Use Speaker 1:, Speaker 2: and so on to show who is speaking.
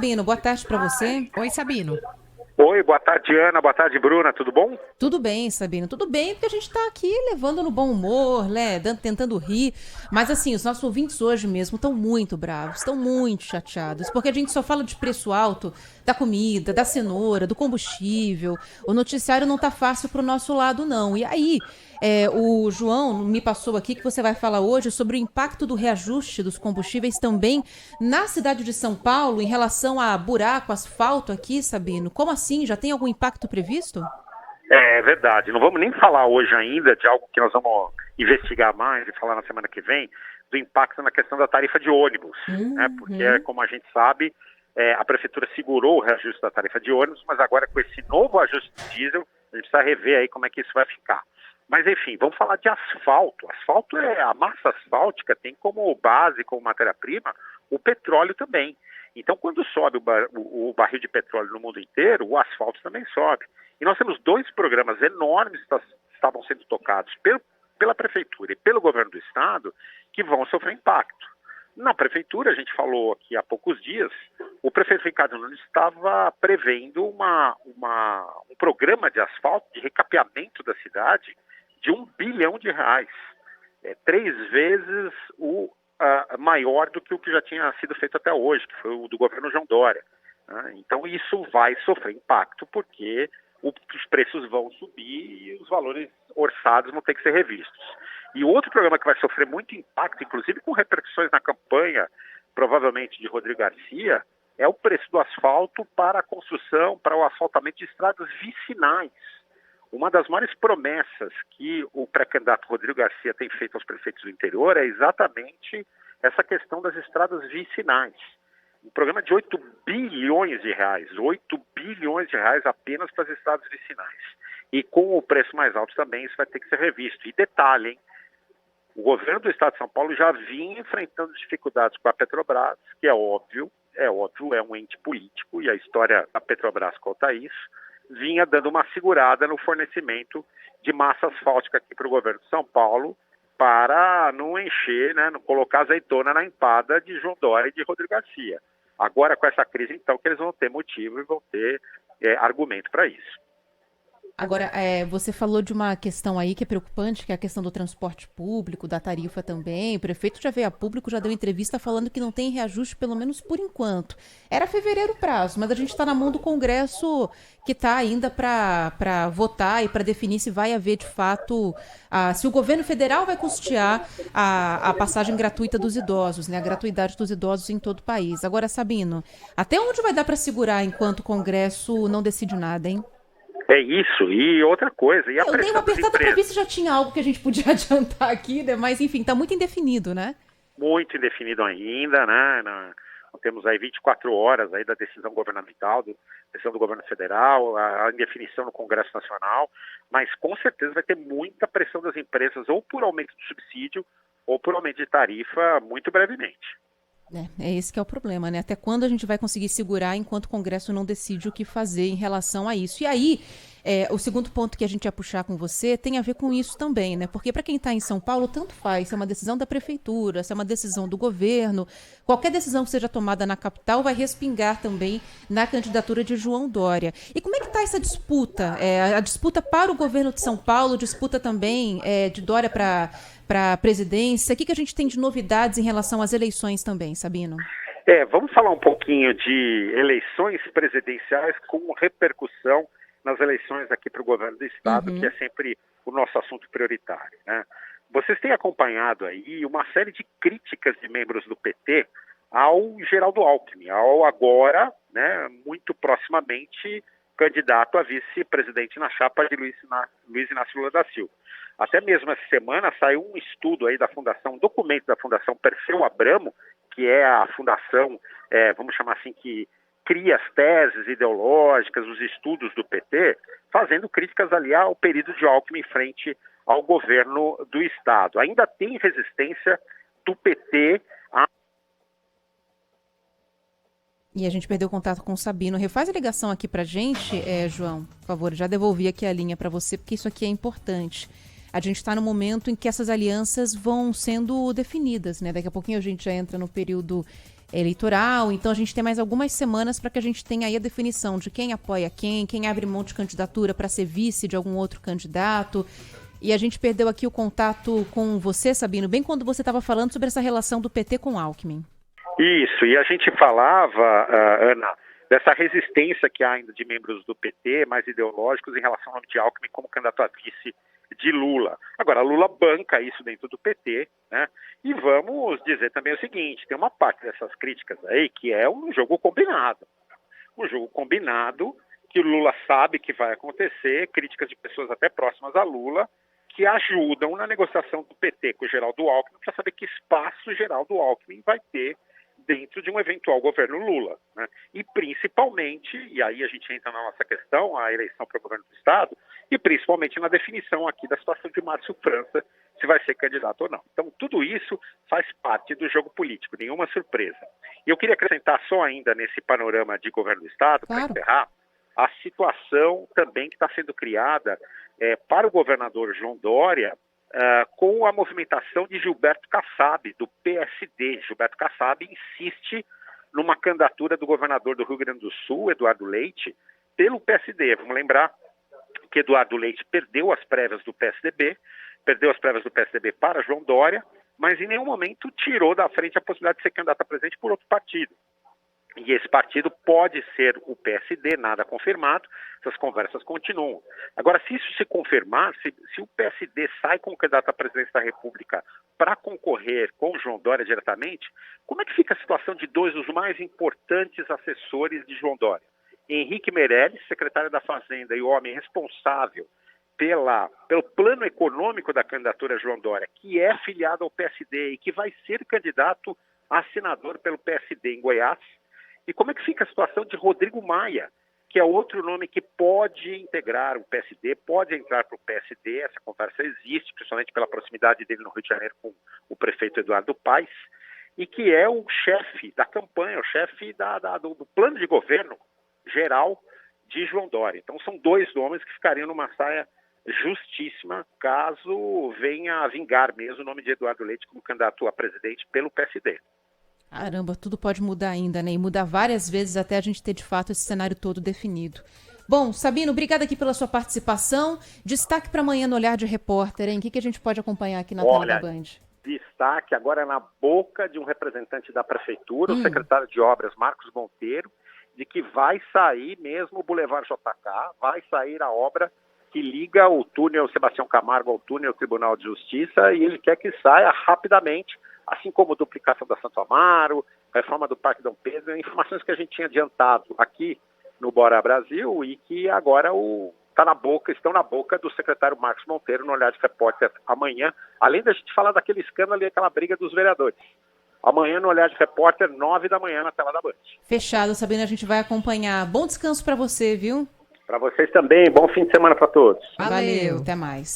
Speaker 1: Sabino, boa tarde para você.
Speaker 2: Oi, Sabino.
Speaker 3: Oi, boa tarde, Ana. Boa tarde, Bruna. Tudo bom?
Speaker 1: Tudo bem, Sabino, tudo bem, porque a gente tá aqui levando no bom humor, né, tentando rir, mas assim, os nossos ouvintes hoje mesmo estão muito bravos, estão muito chateados, porque a gente só fala de preço alto da comida, da cenoura, do combustível, o noticiário não tá fácil pro nosso lado não, e aí, o João me passou aqui que você vai falar hoje sobre o impacto do reajuste dos combustíveis também na cidade de São Paulo em relação a buraco, asfalto aqui, Sabino, como assim, já tem algum impacto previsto?
Speaker 3: É verdade. Não vamos nem falar hoje ainda de algo que nós vamos investigar mais e falar na semana que vem, do impacto na questão da tarifa de ônibus, né? Porque, como a gente sabe, a prefeitura segurou o reajuste da tarifa de ônibus, mas agora com esse novo ajuste de diesel, a gente precisa rever aí como é que isso vai ficar. Mas, enfim, vamos falar de asfalto. Asfalto a massa asfáltica tem como base, como matéria-prima, o petróleo também. Então, quando sobe o barril de petróleo no mundo inteiro, o asfalto também sobe. E nós temos dois programas enormes que estavam sendo tocados pela prefeitura e pelo governo do estado que vão sofrer impacto. Na prefeitura, a gente falou aqui há poucos dias, o prefeito Ricardo Nunes estava prevendo um programa de asfalto, de recapeamento da cidade, de R$ 1 bilhão. 3 vezes maior do que o que já tinha sido feito até hoje, que foi o do governo João Dória. Né? Então isso vai sofrer impacto, porque os preços vão subir e os valores orçados vão ter que ser revistos. E outro programa que vai sofrer muito impacto, inclusive com repercussões na campanha, provavelmente de Rodrigo Garcia, é o preço do asfalto para a construção, para o asfaltamento de estradas vicinais. Uma das maiores promessas que o pré-candidato Rodrigo Garcia tem feito aos prefeitos do interior é exatamente essa questão das estradas vicinais. Um programa de 8 bilhões de reais, 8 bilhões de reais apenas para as estradas vicinais. E com o preço mais alto também isso vai ter que ser revisto. E detalhe, hein? O governo do estado de São Paulo já vinha enfrentando dificuldades com a Petrobras, que é óbvio, é um ente político e a história da Petrobras conta isso, vinha dando uma segurada no fornecimento de massa asfáltica aqui para o governo de São Paulo, para não encher, né, não colocar azeitona na empada de João Dória e de Rodrigo Garcia. Agora, com essa crise, então, que eles vão ter motivo e vão ter argumento para isso.
Speaker 1: Agora, você falou de uma questão aí que é preocupante, que é a questão do transporte público, da tarifa também. O prefeito já veio a público, já deu entrevista falando que não tem reajuste, pelo menos por enquanto. Era fevereiro o prazo, mas a gente está na mão do Congresso que está ainda para votar e para definir se vai haver, de fato, se o governo federal vai custear a passagem gratuita dos idosos, né, a gratuidade dos idosos em todo o país. Agora, Sabino, até onde vai dar para segurar enquanto o Congresso não decide nada, hein?
Speaker 3: É isso, e outra coisa. E a
Speaker 1: eu dei uma apertada para ver se já tinha algo que a gente podia adiantar aqui, né? Mas enfim, está muito indefinido, né?
Speaker 3: Muito indefinido ainda, né? Nós temos aí 24 horas aí da decisão governamental, decisão do governo federal, a indefinição no Congresso Nacional, mas com certeza vai ter muita pressão das empresas, ou por aumento do subsídio, ou por aumento de tarifa, muito brevemente.
Speaker 1: É esse que é o problema, né? Até quando a gente vai conseguir segurar enquanto o Congresso não decide o que fazer em relação a isso? E aí, o segundo ponto que a gente ia puxar com você tem a ver com isso também, né? Porque para quem está em São Paulo, tanto faz se é uma decisão da prefeitura, se é uma decisão do governo, qualquer decisão que seja tomada na capital vai respingar também na candidatura de João Dória. E como é que está essa disputa? A disputa para o governo de São Paulo, disputa também de Dória para a presidência. O que a gente tem de novidades em relação às eleições também, Sabino?
Speaker 3: Vamos falar um pouquinho de eleições presidenciais com repercussão nas eleições aqui para o governo do estado, que é sempre o nosso assunto prioritário, né? Vocês têm acompanhado aí uma série de críticas de membros do PT ao Geraldo Alckmin, ao agora, né, muito proximamente, candidato a vice-presidente na chapa de Luiz Inácio Lula da Silva. Até mesmo essa semana saiu um estudo aí da fundação, um documento da Fundação Perseu Abramo, que é a fundação, vamos chamar assim, que cria as teses ideológicas, os estudos do PT, fazendo críticas ali ao período de Alckmin frente ao governo do estado. Ainda tem resistência do PT a...
Speaker 1: E a gente perdeu contato com o Sabino. Refaz a ligação aqui pra gente, João, por favor. Já devolvi aqui a linha para você, porque isso aqui é importante. A gente está no momento em que essas alianças vão sendo definidas, né? Daqui a pouquinho a gente já entra no período eleitoral, então a gente tem mais algumas semanas para que a gente tenha aí a definição de quem apoia quem abre mão de candidatura para ser vice de algum outro candidato. E a gente perdeu aqui o contato com você, Sabino, bem quando você estava falando sobre essa relação do PT com Alckmin.
Speaker 3: Isso, e a gente falava, Ana, dessa resistência que há ainda de membros do PT, mais ideológicos, em relação ao nome de Alckmin como candidato a vice de Lula. Agora, Lula banca isso dentro do PT, né? E vamos dizer também o seguinte, tem uma parte dessas críticas aí que é um jogo combinado. Um jogo combinado que o Lula sabe que vai acontecer, críticas de pessoas até próximas a Lula, que ajudam na negociação do PT com o Geraldo Alckmin para saber que espaço o Geraldo Alckmin vai ter dentro de um eventual governo Lula, né? E principalmente, e aí a gente entra na nossa questão, a eleição para o governo do Estado, e principalmente na definição aqui da situação de Márcio França, se vai ser candidato ou não. Então, tudo isso faz parte do jogo político, nenhuma surpresa. E eu queria acrescentar só ainda nesse panorama de governo do Estado, para encerrar, a situação também que está sendo criada para o governador João Dória, com a movimentação de Gilberto Kassab, do PSD. Gilberto Kassab insiste numa candidatura do governador do Rio Grande do Sul, Eduardo Leite, pelo PSD. Vamos lembrar que Eduardo Leite perdeu as prévias do PSDB para João Dória, mas em nenhum momento tirou da frente a possibilidade de ser candidato a presidente por outro partido. E esse partido pode ser o PSD, nada confirmado, essas conversas continuam. Agora, se isso se confirmar, se o PSD sai com o candidato à presidência da República para concorrer com o João Dória diretamente, como é que fica a situação de dois dos mais importantes assessores de João Dória? Henrique Meirelles, secretário da Fazenda e o homem responsável pelo plano econômico da candidatura João Dória, que é filiado ao PSD e que vai ser candidato a senador pelo PSD em Goiás. E como é que fica a situação de Rodrigo Maia, que é outro nome que pode integrar o PSD, pode entrar para o PSD, essa conversa existe, principalmente pela proximidade dele no Rio de Janeiro com o prefeito Eduardo Paes, e que é o chefe da campanha, o chefe do plano de governo geral de João Dória. Então são dois nomes que ficariam numa saia justíssima caso venha a vingar mesmo o nome de Eduardo Leite como candidato a presidente pelo PSD.
Speaker 1: Caramba, tudo pode mudar ainda, né? E mudar várias vezes até a gente ter, de fato, esse cenário todo definido. Bom, Sabino, obrigada aqui pela sua participação. Destaque para amanhã no Olhar de Repórter, hein? O que a gente pode acompanhar aqui na tela da Band?
Speaker 3: Destaque agora na boca de um representante da Prefeitura, o secretário de Obras, Marcos Monteiro, de que vai sair mesmo o Boulevard JK, vai sair a obra que liga o túnel Sebastião Camargo ao túnel Tribunal de Justiça, e ele quer que saia rapidamente, assim como duplicação da Santo Amaro, reforma do Parque Dom Pedro, informações que a gente tinha adiantado aqui no Bora Brasil e que agora estão na boca do secretário Marcos Monteiro no Olhar de Repórter amanhã, além da gente falar daquele escândalo e aquela briga dos vereadores. Amanhã no Olhar de Repórter, 9 da manhã na tela da Band.
Speaker 1: Fechado, Sabina, a gente vai acompanhar. Bom descanso para você, viu?
Speaker 3: Para vocês também, bom fim de semana para todos.
Speaker 1: Valeu, até mais.